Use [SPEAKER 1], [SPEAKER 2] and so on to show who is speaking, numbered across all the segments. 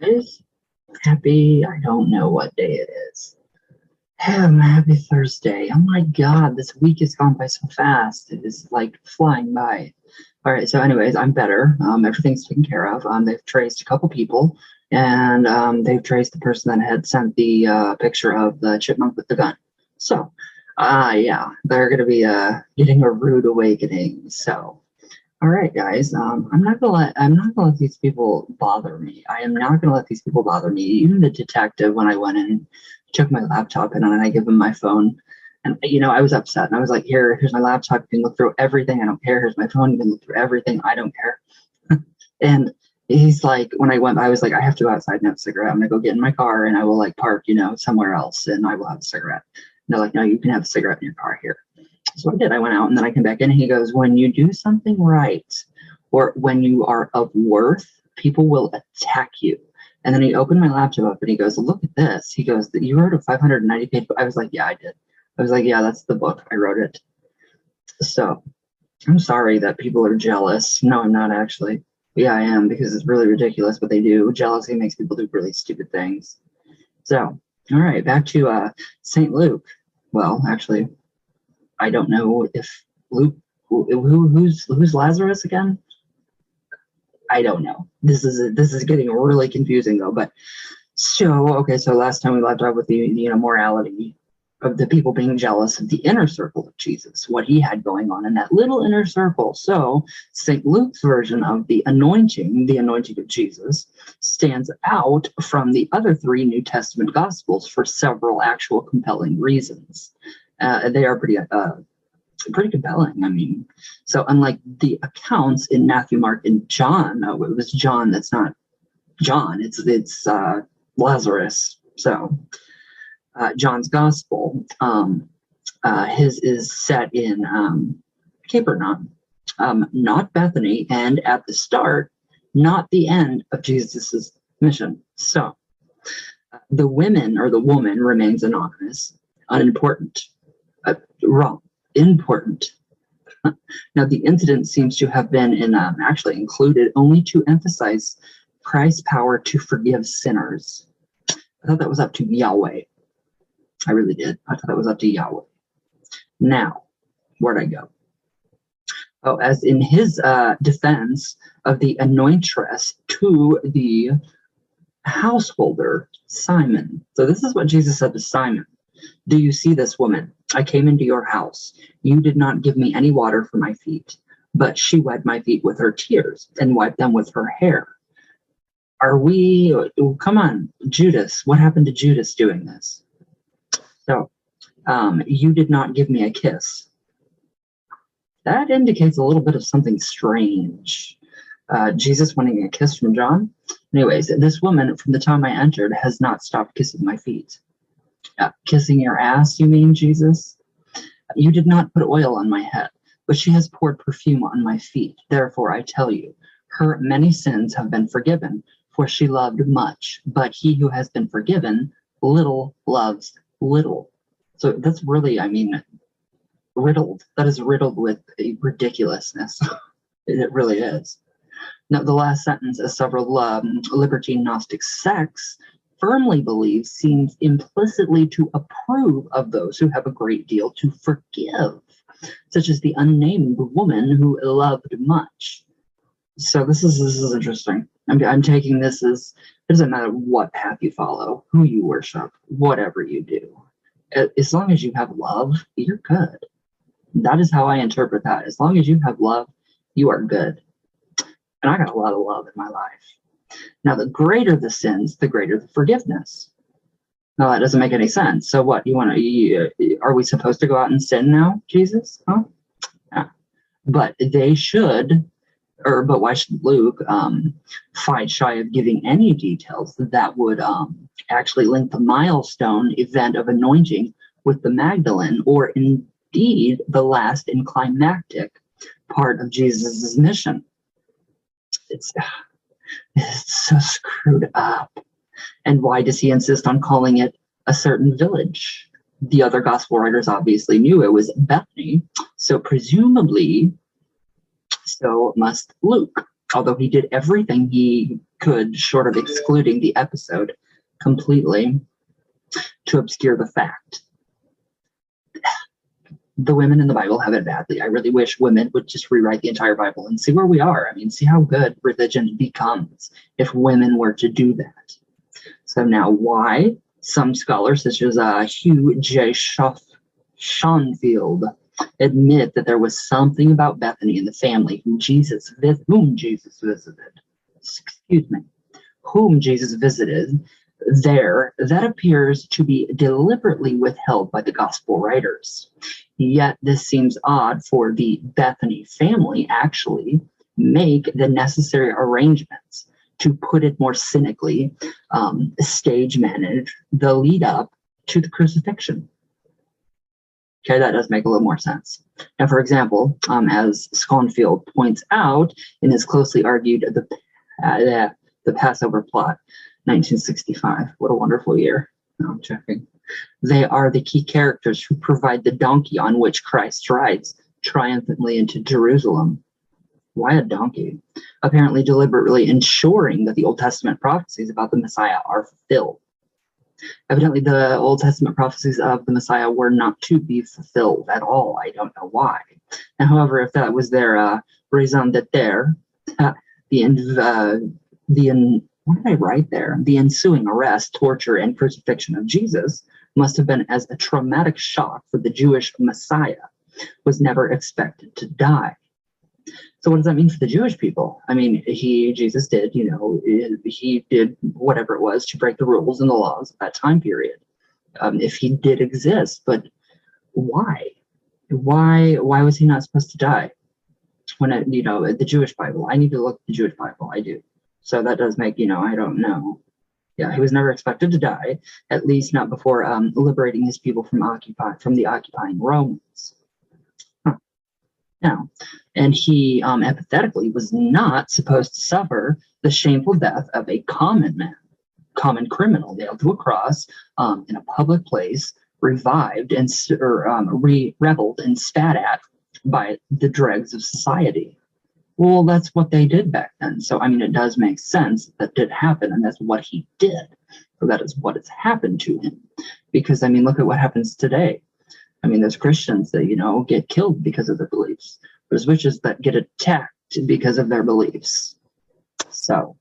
[SPEAKER 1] Guys, happy, I don't know what day it is. Happy Thursday. Oh my God, this week has gone by so fast. It is like flying by. All right, so anyways, I'm better. Everything's taken care of. They've traced a couple people, and they've traced the person that had sent the picture of the chipmunk with the gun. So, yeah, they're going to be getting a rude awakening. So, all right, guys. I'm not gonna let these people bother me. I am not gonna let these people bother me. Even the detective, when I went in, took my laptop and I give him my phone, and I was upset and I was like, here's my laptop. You can look through everything. I don't care. Here's my phone. You can look through everything. I don't care. And he's like, when I went, I was like, I have to go outside and have a cigarette. I'm gonna go get in my car and I will like park, somewhere else, and I will have a cigarette. And they're like, no, you can have a cigarette in your car here. So I did. I went out and then I came back in and he goes, when you do something right or when you are of worth, people will attack you. And then he opened my laptop up and he goes, look at this. He goes, you wrote a 590-page book. I was like, yeah, I did. I was like, yeah, that's the book. I wrote it. So I'm sorry that people are jealous. No, I'm not actually. Yeah, I am, because it's really ridiculous what they do. Jealousy makes people do really stupid things. So, all right, back to St. Luke. Well, actually, I don't know if Luke, who's Lazarus again? I don't know. This is getting really confusing though. But so last time we left off with the morality of the people being jealous of the inner circle of Jesus, what he had going on in that little inner circle. So St. Luke's version of the anointing of Jesus, stands out from the other three New Testament Gospels for several actual compelling reasons. They are pretty compelling. I mean, so unlike the accounts in Matthew, Mark, and John, it was John that's not John, it's Lazarus. So John's gospel, his is set in Capernaum, not Bethany, and at the start, not the end of Jesus's mission. So the women or the woman remains anonymous, unimportant, wrong, important. Now, the incident seems to have been actually included only to emphasize Christ's power to forgive sinners. I thought that was up to Yahweh. I really did. I thought that was up to Yahweh. Now, where'd I go? Oh, as in his defense of the anointress to the householder, Simon. So this is what Jesus said to Simon. Do you see this woman? I came into your house. You did not give me any water for my feet, but she wet my feet with her tears and wiped them with her hair. Come on, Judas. What happened to Judas doing this? So, you did not give me a kiss. That indicates a little bit of something strange. Jesus wanting a kiss from John. Anyways, this woman, from the time I entered, has not stopped kissing my feet. Kissing your ass, you mean, Jesus? You did not put oil on my head, but she has poured perfume on my feet. Therefore, I tell you, her many sins have been forgiven, for she loved much. But he who has been forgiven little loves little. So that's really, riddled. That is riddled with ridiculousness. It really is. Now, the last sentence, as several libertine Gnostic sects firmly believe, seems implicitly to approve of those who have a great deal to forgive, such as the unnamed woman who loved much. So this is interesting. I'm taking this as, it doesn't matter what path you follow, who you worship, whatever you do. As long as you have love, you're good. That is how I interpret that. As long as you have love, you are good. And I got a lot of love in my life. Now, the greater the sins, the greater the forgiveness. No, that doesn't make any sense. So what, are we supposed to go out and sin now, Jesus? Huh? Yeah. But they should, but why should Luke fight shy of giving any details that would actually link the milestone event of anointing with the Magdalene, or indeed the last and climactic part of Jesus's mission? It's so screwed up. And why does he insist on calling it a certain village? The other gospel writers obviously knew it was Bethany, so presumably so must Luke, although he did everything he could, short of excluding the episode completely, to obscure the fact. The women in the Bible have it badly. I really wish women would just rewrite the entire Bible and see where we are. I mean, see how good religion becomes if women were to do that. So now why? Some scholars, such as Hugh J. Schonfield, admit that there was something about Bethany and the family whom Jesus visited. Whom Jesus visited there that appears to be deliberately withheld by the gospel writers. Yet this seems odd, for the Bethany family actually make the necessary arrangements, to put it more cynically, stage manage the lead up to the crucifixion. Okay, that does make a little more sense. And for example, as Schonfield points out in his closely argued the Passover plot, 1965. What a wonderful year. No, I'm checking. They are the key characters who provide the donkey on which Christ rides triumphantly into Jerusalem. Why a donkey? Apparently deliberately ensuring that the Old Testament prophecies about the Messiah are fulfilled. Evidently, the Old Testament prophecies of the Messiah were not to be fulfilled at all. I don't know why. And however, if that was their raison d'etre, what did I write there? The ensuing arrest, torture, and crucifixion of Jesus must have been as a traumatic shock for the Jewish Messiah, was never expected to die. So what does that mean for the Jewish people? I mean, Jesus did, he did whatever it was to break the rules and the laws of that time period. If he did exist, but why? Why was he not supposed to die? When the Jewish Bible, I need to look at the Jewish Bible. I do. So that does make, I don't know. Yeah, he was never expected to die, at least not before liberating his people from the occupying Romans. No. And he empathetically was not supposed to suffer the shameful death of a common criminal, nailed to a cross in a public place, revived and reveled and spat at by the dregs of society. Well, that's what they did back then. So, I mean, it does make sense that did happen, and that's what he did. So that is what has happened to him. Because, I mean, look at what happens today. I mean, there's Christians that, get killed because of their beliefs. There's witches that get attacked because of their beliefs. So,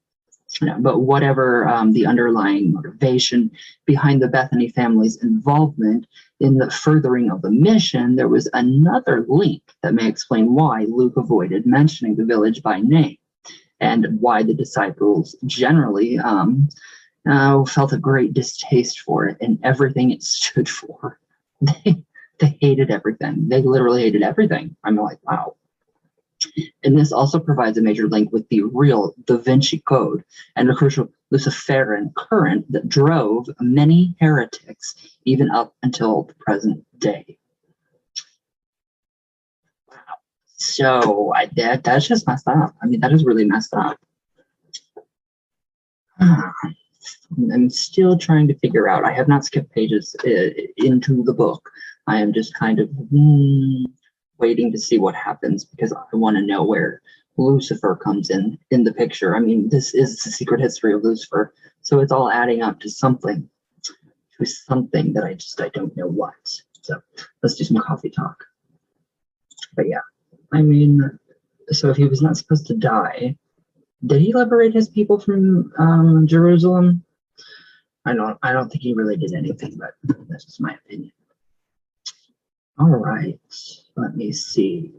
[SPEAKER 1] but whatever the underlying motivation behind the Bethany family's involvement in the furthering of the mission, there was another link that may explain why Luke avoided mentioning the village by name, and why the disciples generally felt a great distaste for it and everything it stood for. They hated everything. They literally hated everything. I'm like, wow. And this also provides a major link with the real Da Vinci Code and the crucial Luciferian current that drove many heretics even up until the present day. Wow. So that's just messed up. I mean, that is really messed up. I'm still trying to figure out. I have not skipped pages into the book. I am just kind of waiting to see what happens, because I want to know where Lucifer comes in the picture. I mean, this is the secret history of Lucifer, so it's all adding up to something that I don't know what. So let's do some coffee talk. But yeah, I mean, so if he was not supposed to die, did he liberate his people from Jerusalem? I don't think he really did anything, but that's just my opinion. All right, let me see.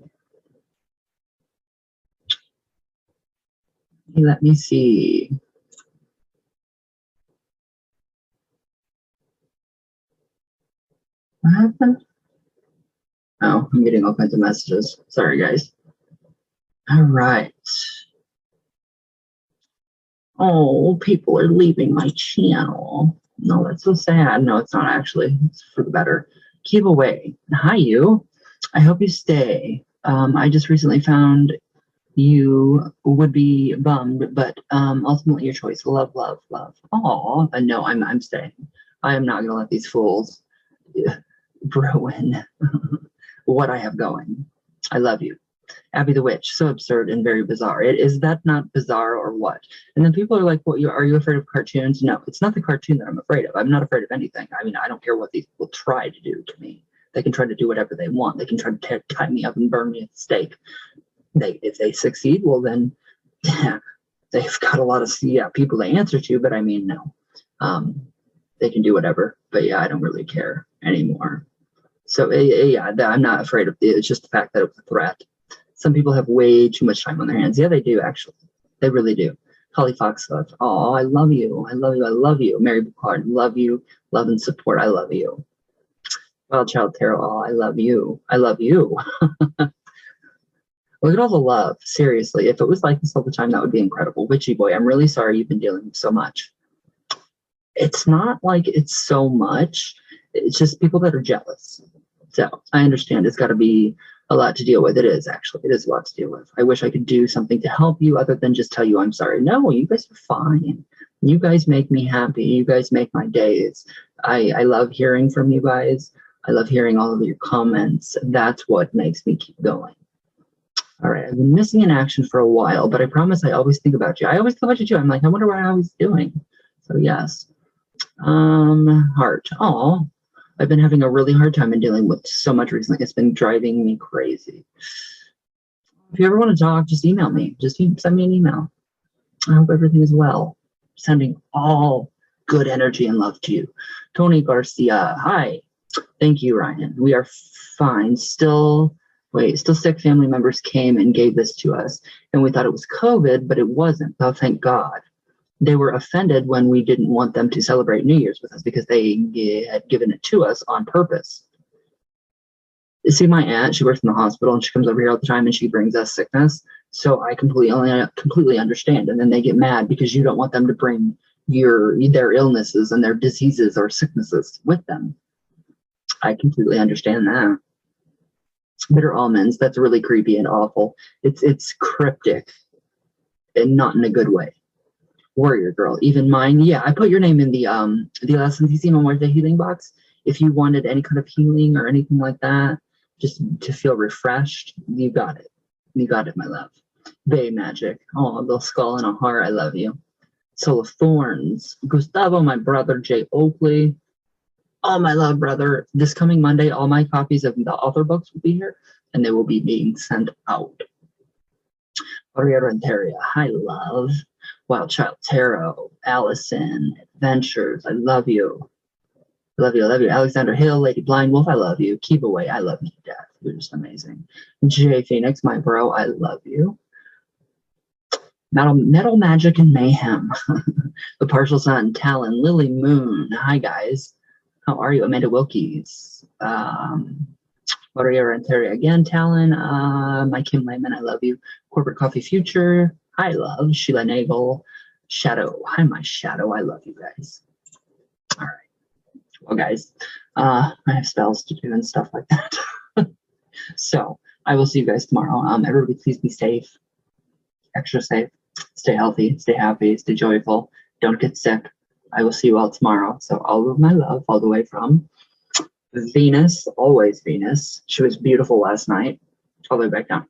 [SPEAKER 1] Let me see. What happened? Oh, I'm getting all kinds of messages. Sorry, guys. All right. Oh, people are leaving my channel. No, that's so sad. No, it's not actually. It's for the better. Keep away. Hi, you. I hope you stay. I just recently found you would be bummed, but ultimately your choice. Love, love, love. Oh, no, I'm staying. I am not gonna let these fools ruin what I have going. I love you. Abby the Witch, so absurd and very bizarre. Is that not bizarre or what? And then people are like, "Well, are you afraid of cartoons?" No, it's not the cartoon that I'm afraid of. I'm not afraid of anything. I mean, I don't care what these people try to do to me. They can try to do whatever they want. They can try to tie me up and burn me at the stake. If they succeed, well then, yeah, they've got a lot of people they answer to. But I mean, no, they can do whatever. But yeah, I don't really care anymore. So yeah, I'm not afraid of it. It's just the fact that it was a threat. Some people have way too much time on their hands. Yeah, they do, actually. They really do. Holly Foxglove, oh, I love you. I love you. I love you. Mary Boucard, love you. Love and support. I love you. Wild Child Tarot, oh, I love you. I love you. Look at all the love. Seriously, if it was like this all the time, that would be incredible. Witchy boy, I'm really sorry you've been dealing with so much. It's not like it's so much. It's just people that are jealous. So I understand it's got to be a lot to deal with. It is, actually. It is a lot to deal with. I wish I could do something to help you other than just tell you I'm sorry. No, you guys are fine. You guys make me happy. You guys make my days. I love hearing from you guys. I love hearing all of your comments. That's what makes me keep going. All right, I've been missing in action for a while, but I promise I always think about you. I always think about you too. I'm like, I wonder what I was doing. So yes. Heart. Oh, I've been having a really hard time in dealing with so much recently. It's been driving me crazy. If you ever want to talk, just email me. Just send me an email. I hope everything is well. Sending all good energy and love to you. Tony Garcia, hi. Thank you, Ryan. We are fine. Still 6 family members came and gave this to us, and we thought it was COVID, but it wasn't. Oh, thank God. They were offended when we didn't want them to celebrate New Year's with us because they had given it to us on purpose. You see, my aunt, she works in the hospital and she comes over here all the time and she brings us sickness. So I completely understand. And then they get mad because you don't want them to bring their illnesses and their diseases or sicknesses with them. I completely understand that. Bitter almonds, that's really creepy and awful. It's cryptic and not in a good way. Warrior girl, even mine. Yeah, I put your name in the Lasantissima Muerte healing box. If you wanted any kind of healing or anything like that, just to feel refreshed, you got it. You got it, my love. Bay Magic. Oh, a little skull and a heart. I love you. Soul of Thorns. Gustavo, my brother. Jay Oakley. Oh, my love, brother. This coming Monday, all my copies of the author books will be here, and they will be being sent out. Maria Renteria. Hi, love. Wild Child Tarot, Allison, Adventures, I love you. I love you, I love you. Alexander Hill, Lady Blind Wolf, I love you. Keep Away, I love you to death. You're just amazing. Jay Phoenix, my bro, I love you. Metal Magic and Mayhem. The Partial Sun, Talon, Lily Moon. Hi, guys. How are you? Amanda Wilkies. Maria Renteria again, Talon. My Kim Lehman, I love you. Corporate Coffee Future. Hi, love. Sheila Nagel. Shadow. Hi, my shadow. I love you guys. All right. Well, guys, I have spells to do and stuff like that. So I will see you guys tomorrow. Everybody, please be safe. Extra safe. Stay healthy. Stay happy. Stay joyful. Don't get sick. I will see you all tomorrow. So all of my love, all the way from Venus, always Venus. She was beautiful last night. All the way back down.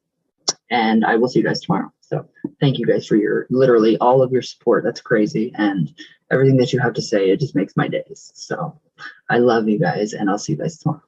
[SPEAKER 1] And I will see you guys tomorrow. So thank you guys for literally all of your support. That's crazy. And everything that you have to say, it just makes my days. So I love you guys, and I'll see you guys tomorrow.